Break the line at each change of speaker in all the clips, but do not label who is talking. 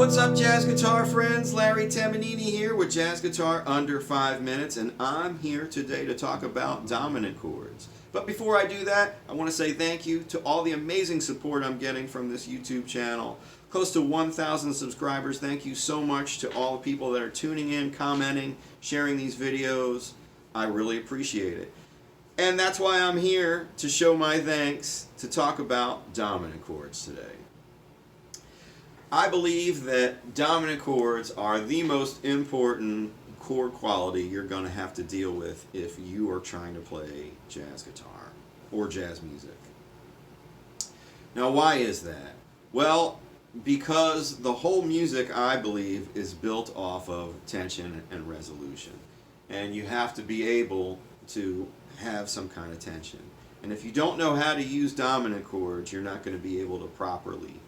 What's up, jazz guitar friends? Larry Tamanini here with Jazz Guitar Under 5 Minutes, and I'm here today to talk about dominant chords. But before I do that, I want to say thank you to all the amazing support I'm getting from this YouTube channel. Close to 1,000 subscribers. Thank you so much to all the people that are tuning in, commenting, sharing these videos. I really appreciate it. And that's why I'm here to show my thanks, to talk about dominant chords today. I believe that dominant chords are the most important chord quality you're going to have to deal with if you are trying to play jazz guitar or jazz music. Now, why is that? Well, because the whole music, I believe, is built off of tension and resolution. And you have to be able to have some kind of tension. And if you don't know how to use dominant chords, you're not going to be able to properly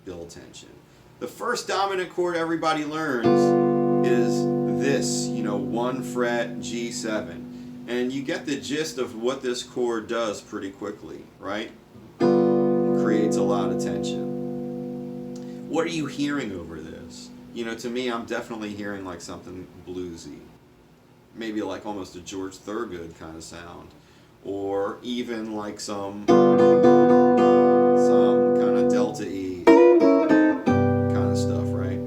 build tension. The first dominant chord everybody learns is this, 1 fret G7. And you get the gist of what this chord does pretty quickly, right? It creates a lot of tension. What are you hearing over this? To me, I'm definitely hearing like something bluesy. Maybe like almost a George Thorogood kind of sound. Or even like some kind of Delta E kind of stuff, right?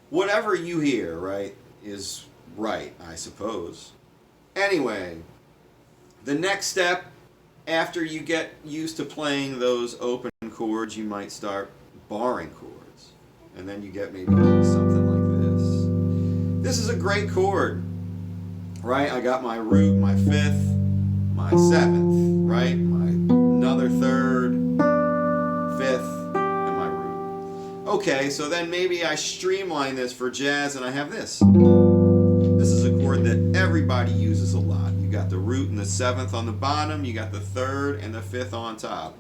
Whatever you hear, right, is right, I suppose. Anyway, the next step after you get used to playing those open chords, you might start barring chords. And then you get maybe something like this. This is a great chord, right? I got my root, my 5th, my 7th, right? Another 3rd, 5th, and my root. Okay, so then maybe I streamline this for jazz and I have this. This is a chord that everybody uses a lot. You got the root and the 7th on the bottom, you got the 3rd and the 5th on top.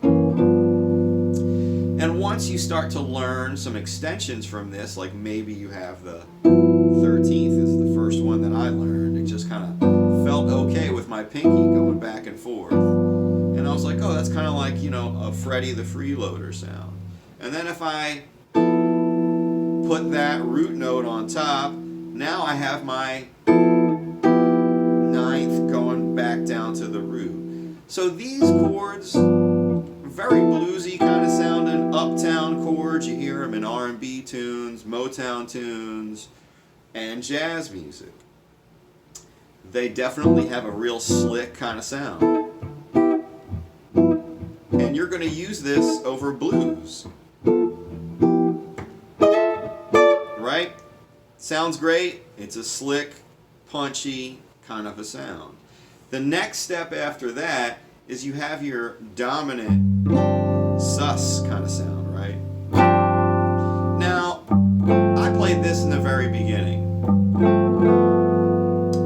And once you start to learn some extensions from this, like maybe you have the 13th is the first one that I learned, it just kind of felt okay with my pinky going back and forth. And I was like, oh, that's kind of like, a Freddie the Freeloader sound. And then if I put that root note on top, now I have my 9th going back down to the root. So these chords, very bluesy kind of sounding, uptown chords. You hear them in R&B tunes, Motown tunes, and jazz music. They definitely have a real slick kind of sound. And you're going to use this over blues. Right? Sounds great. It's a slick, punchy kind of a sound. The next step after that is you have your dominant sus kind of sound, right? Now, I played this in the very beginning.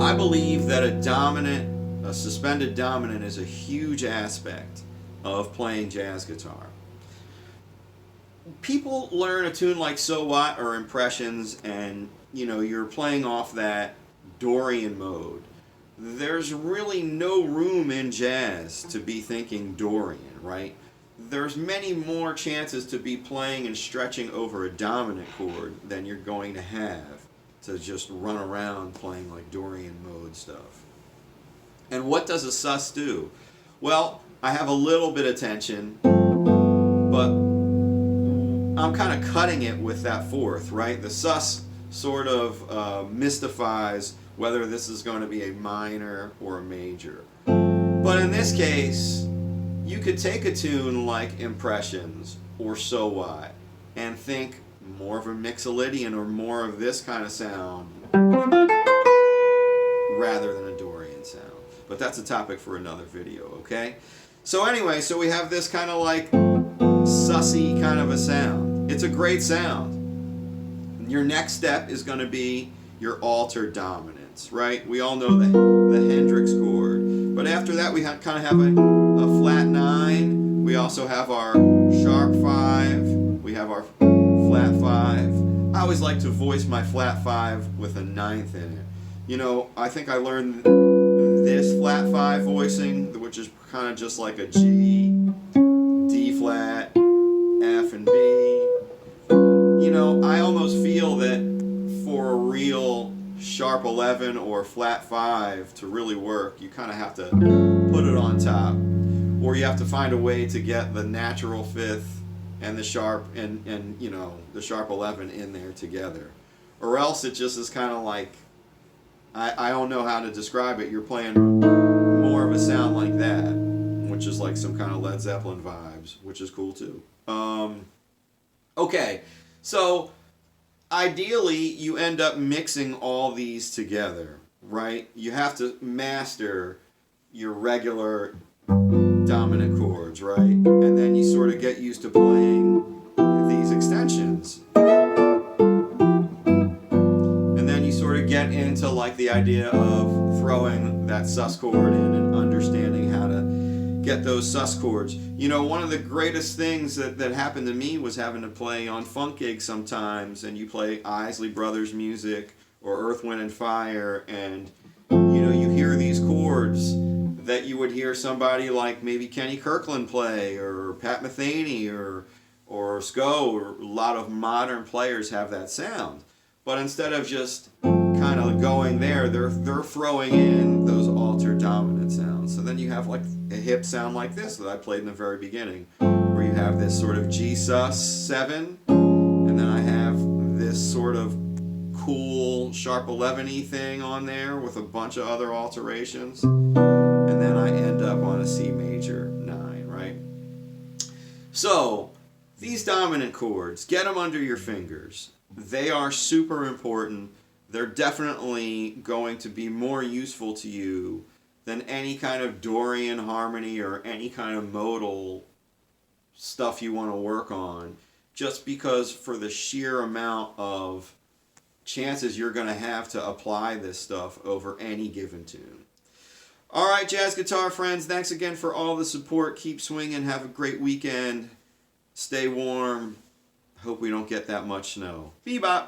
I believe that a suspended dominant is a huge aspect of playing jazz guitar. People learn a tune like So What or Impressions and, you're playing off that Dorian mode. There's really no room in jazz to be thinking Dorian, right? There's many more chances to be playing and stretching over a dominant chord than you're going to have to just run around playing like Dorian mode stuff. And what does a sus do? Well, I have a little bit of tension, but I'm kind of cutting it with that 4th, right? The sus sort of mystifies whether this is going to be a minor or a major. But in this case, you could take a tune like Impressions or So What and think more of a Mixolydian or more of this kind of sound rather than a Dorian sound. But that's a topic for another video, okay? So anyway, so we have this kind of like sussy kind of a sound. It's a great sound. Your next step is going to be your altered dominance, right? We all know the Hendrix chord. But after that, we kind of have a flat 9. We also have our sharp 5. We have our flat 5. I always like to voice my flat 5 with a 9th in it. I think I learned this flat 5 voicing, which is kind of just like a G, D flat, F, and B. I sharp 11 or flat 5 to really work. You kind of have to put it on top, or you have to find a way to get the natural 5th and the sharp and you know, the sharp 11 in there together, or else it just is kind of like, I don't know how to describe it. You're playing more of a sound like that, which is like some kind of Led Zeppelin vibes, which is cool too. Okay, so ideally you end up mixing all these together, right? You have to master your regular dominant chords, right? And then you sort of get used to playing these extensions. And then you sort of get into like the idea of throwing that sus chord in and understanding how to get those sus chords. You know, one of the greatest things that happened to me was having to play on funk gigs sometimes, and you play Isley Brothers music or Earth, Wind and Fire, and you know, you hear these chords that you would hear somebody like maybe Kenny Kirkland play, or Pat Metheny, or Sco, or a lot of modern players have that sound. But instead of just kind of going there, they're throwing in those altered dominant sounds. So then you have like a hip sound like this that I played in the very beginning, where you have this sort of G sus 7, and then I have this sort of cool sharp 11-y thing on there with a bunch of other alterations, and then I end up on a C major 9, right? So these dominant chords, get them under your fingers. They are super important. They're definitely going to be more useful to you than any kind of Dorian harmony or any kind of modal stuff you want to work on, just because for the sheer amount of chances you're going to have to apply this stuff over any given tune. All right, jazz guitar friends, thanks again for all the support. Keep swinging. Have a great weekend. Stay warm. Hope we don't get that much snow. Bebop.